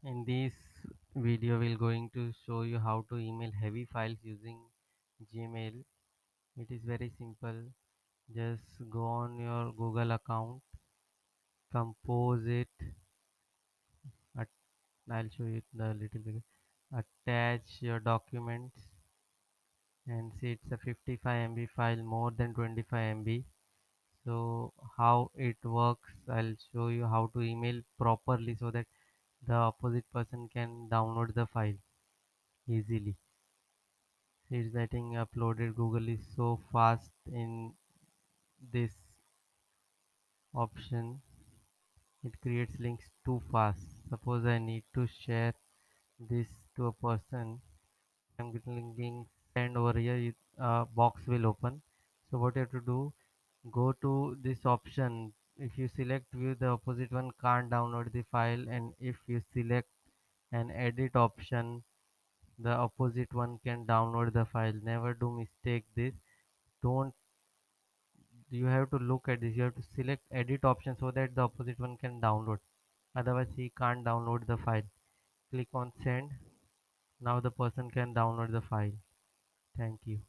In this video, we're going to show you how to email heavy files using Gmail. It is very simple. Just go on your Google account, compose it. At, I'll show you the little bit. Attach your documents and see it's a 55 MB file, more than 25 MB. So how it works, I'll show you how to email properly so that the opposite person can download the file easily. It's getting uploaded. Google is so fast in this option. It creates links too fast. Suppose I need to share this to a person. I'm clicking send over here. A box will open. So what you have to do, go to this option. If you select view, the opposite one can't download the file, and if you select an edit option, the opposite one can download the file. Never do mistake this. Don't You have to look at this. You have to select edit option so that the opposite one can download, otherwise he can't download the file. Click on send. Now the person can download the file. Thank you.